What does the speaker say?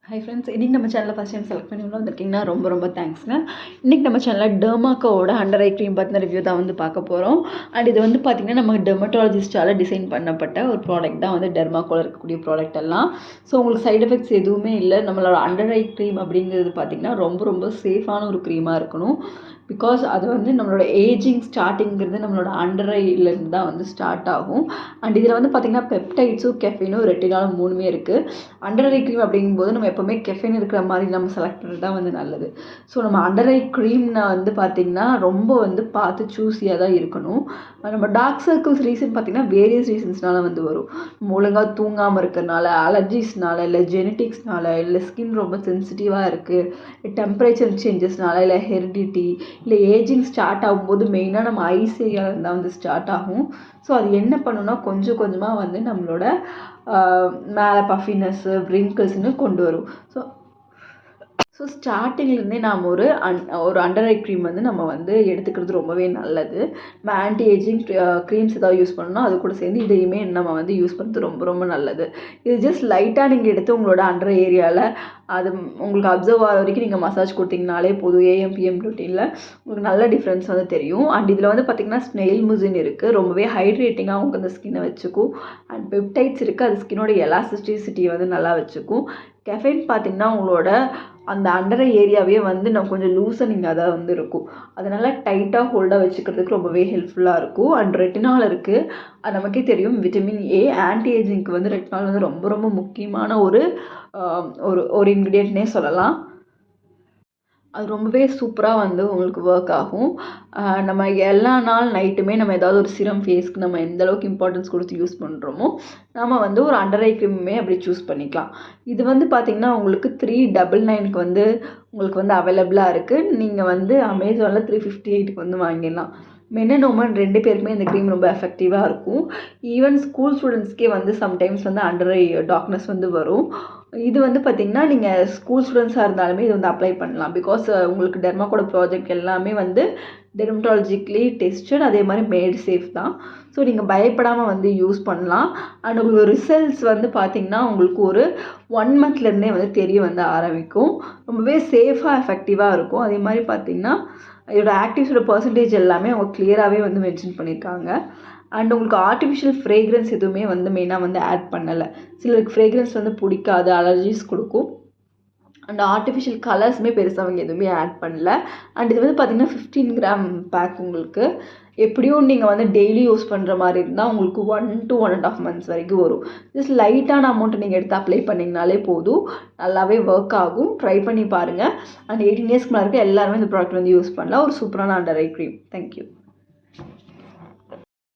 Hi friends, இன்றைக்கி நம்ம சேனலில் ஃபஸ்ட் டைம் செலக்ட் பண்ணி உள்ள வந்திருக்கீங்கன்னா ரொம்ப ரொம்ப தேங்க்ஸ்ங்க. இன்றைக்கி நம்ம சேனலில் டெர்மாக்கோவோட அண்டர் ஐ க்ரீம் பற்றின ரிவ்யூ தான் வந்து பார்க்க போகிறோம். அண்ட் இது வந்து பார்த்திங்கன்னா நம்ம டெர்மட்டாலஜிஸ்டால் டிசைன் பண்ணப்பட்ட ஒரு ப்ராடக்ட் தான் வந்து டெர்மாக்கோவில் இருக்கக்கூடிய ப்ராடக்ட் எல்லாம். ஸோ உங்களுக்கு சைட் எஃபெக்ட்ஸ் எதுவுமே இல்லை. நம்மளோட அண்டர் ஐ க்ரீம் அப்படிங்கிறது பார்த்திங்கன்னா ரொம்ப ரொம்ப சேஃபான ஒரு க்ரீமாக இருக்கணும். பிகாஸ் அது வந்து நம்மளோட ஏஜிங் ஸ்டார்டிங்கிறது நம்மளோட அண்டர் ஐலேருந்து தான் வந்து ஸ்டார்ட் ஆகும். அண்ட் இதில் வந்து பார்த்திங்கன்னா பெப்டைட்ஸும் கெஃபினும் ரெட்டினாலும் மூணுமே இருக்குது. அண்டர் ஐ க்ரீம் அப்படிங்கும்போது நம்ம எப்போவுமே கெஃபின் இருக்கிற மாதிரி நம்ம செலக்ட் பண்ணுறது தான் வந்து நல்லது. ஸோ நம்ம அண்டர் ஐ க்ரீம்னா வந்து பார்த்திங்கன்னா ரொம்ப வந்து பார்த்து சூஸியாக தான் இருக்கணும். நம்ம டார்க் சர்க்கிள்ஸ் ரீசன் பார்த்திங்கன்னா வேரியஸ் ரீசன்ஸ்னால வந்து வரும். ஒழுங்காக தூங்காமல் இருக்கிறனால, அலர்ஜிஸ்னால, இல்லை ஜெனட்டிக்ஸ்னால, இல்லை ஸ்கின் ரொம்ப சென்சிட்டிவாக இருக்குது, டெம்பரேச்சர் சேஞ்சஸ்னால, இல்லை ஹெரிடிட்டி, இல்லை ஏஜிங் ஸ்டார்ட் ஆகும்போது மெயினாக நம்ம ஐஸ் ஏரியாவில் தான் வந்து ஸ்டார்ட் ஆகும். ஸோ அது என்ன பண்ணுன்னா கொஞ்சம் கொஞ்சமாக வந்து நம்மளோட மேலே பஃபினஸ்ஸு ரிங்கிள்ஸ்னு கொண்டு வரும். ஸோ ஸ்டார்டிங்லேருந்தே நாம் ஒரு அண்டர் ஐ க்ரீம் வந்து நம்ம வந்து எடுத்துக்கிறது ரொம்பவே நல்லது. நம்ம ஆன்டி ஏஜிங் க்ரீம்ஸ் ஏதாவது யூஸ் பண்ணோம்னா அது கூட சேர்ந்து இதையுமே நம்ம வந்து யூஸ் பண்ணுறது ரொம்ப ரொம்ப நல்லது. இது ஜஸ்ட் லைட்டாக நீங்கள் எடுத்து உங்களோட அண்டர் ஏரியாவில் அது உங்களுக்கு அப்சர்வ் ஆகிற வரைக்கும் நீங்கள் மசாஜ் கொடுத்தீங்கனாலே போதும். ஏஎம்பிஎம் ரொட்டீனில் உங்களுக்கு நல்ல டிஃப்ரென்ஸ் வந்து தெரியும். அண்ட் இதில் வந்து பார்த்திங்கன்னா ஸ்னெயில் முசின் இருக்குது, ரொம்பவே ஹைட்ரேட்டிங்காக உங்களுக்கு அந்த ஸ்கின்னை வச்சுக்கும். அண்ட் பெப்டைட்ஸ் இருக்குது, அது ஸ்கின்னோட எலாஸ்டிசிட்டியை வந்து நல்லா வச்சுக்கும். கெஃபைன் பார்த்திங்கன்னா உங்களோட அந்த அண்டர் ஏரியாவே வந்து நம்ம கொஞ்சம் லூசனிங் அதாக வந்து இருக்கும். அதனால் டைட்டாக ஹோல்டாக வச்சுக்கிறதுக்கு ரொம்பவே ஹெல்ப்ஃபுல்லாக இருக்கும். அண்ட் ரெட்டினால் இருக்குது, அது நமக்கே தெரியும். விட்டமின் ஏ ஆன்டி ஏஜிங்க்கு வந்து ரெட்டினால் வந்து ரொம்ப ரொம்ப முக்கியமான ஒரு ஒரு இன்க்ரீடியன்ட்னே சொல்லலாம். அது ரொம்பவே சூப்பராக வந்து உங்களுக்கு ஒர்க் ஆகும். நம்ம எல்லா நாள் நைட்டுமே நம்ம ஏதாவது ஒரு சிரம் ஃபேஸ்க்கு நம்ம எந்த அளவுக்கு இம்பார்ட்டன்ஸ் கொடுத்து யூஸ் பண்ணுறோமோ நம்ம வந்து ஒரு அண்டர் ஐ க்ரீமுமே அப்படி சூஸ் பண்ணிக்கலாம். இது வந்து பார்த்திங்கன்னா உங்களுக்கு 399க்கு வந்து உங்களுக்கு வந்து அவைலபிளாக இருக்குது. நீங்கள் வந்து அமேசானில் 358க்கு வந்து வாங்கிடலாம். மென் அண்ட் உமன் 2 பேருக்குமே இந்த க்ரீம் ரொம்ப எஃபெக்டிவாக இருக்கும். ஈவன் ஸ்கூல் ஸ்டூடெண்ட்ஸ்க்கே வந்து சம்டைம்ஸ் வந்து அண்டர் ஐ டார்க்னஸ் வந்து வரும். இது வந்து பார்த்திங்கன்னா நீங்கள் ஸ்கூல் ஸ்டூடெண்ட்ஸாக இருந்தாலுமே இது வந்து அப்ளை பண்ணலாம். பிகாஸ் உங்களுக்கு டெர்மாக்கோட ப்ராஜெக்ட் எல்லாமே வந்து டெர்மட்டாலஜிக்கலி டெஸ்டட், அதே மாதிரி மேட் சேஃப் தான். ஸோ நீங்கள் பயப்படாமல் வந்து யூஸ் பண்ணலாம். அண்ட் உங்களுக்கு ரிசல்ட்ஸ் வந்து பார்த்திங்கன்னா உங்களுக்கு ஒரு 1 மந்த்லேருந்தே வந்து தெரிய வந்து ஆரம்பிக்கும். ரொம்பவே சேஃபாக எஃபெக்டிவாக இருக்கும். அதே மாதிரி பார்த்திங்கன்னா இதோட ஆக்டிவ்ஸோட பர்சன்டேஜ் எல்லாமே அவங்க கிளியராகவே வந்து மென்ஷன் பண்ணியிருக்காங்க. அண்ட் உங்களுக்கு ஆர்டிஃபிஷியல் ஃப்ரேக்ரன்ஸ் எதுவுமே வந்து மெயினாக வந்து ஆட் பண்ணலை. சிலருக்கு ஃப்ரேக்ரன்ஸ் வந்து பிடிக்காது, அலர்ஜிஸ் கொடுக்கும். அண்ட் ஆர்டிஃபிஷியல் கலர்ஸுமே பெருசாக அவங்க எதுவுமே ஆட் பண்ணல. அண்ட் இது வந்து பார்த்திங்கன்னா 15 கிராம் பேக். உங்களுக்கு எப்படியும் நீங்கள் வந்து டெய்லி யூஸ் பண்ணுற மாதிரி இருந்தால் உங்களுக்கு 1 to 1.5 months வரைக்கும் வரும். ஜஸ்ட் லைட்டான அமௌண்ட்டை நீங்கள் எடுத்து அப்ளை பண்ணிங்கனாலே போதும், நல்லாவே ஒர்க் ஆகும். ட்ரை பண்ணி பாருங்கள். அண்ட் 18 இயர்ஸ்க்கு மேலே இருக்க எல்லாருமே இந்த ப்ராடக்ட் வந்து யூஸ் பண்ணலாம். ஒரு சூப்பரான அண்டர் ஐ க்ரீம். தேங்க்யூ.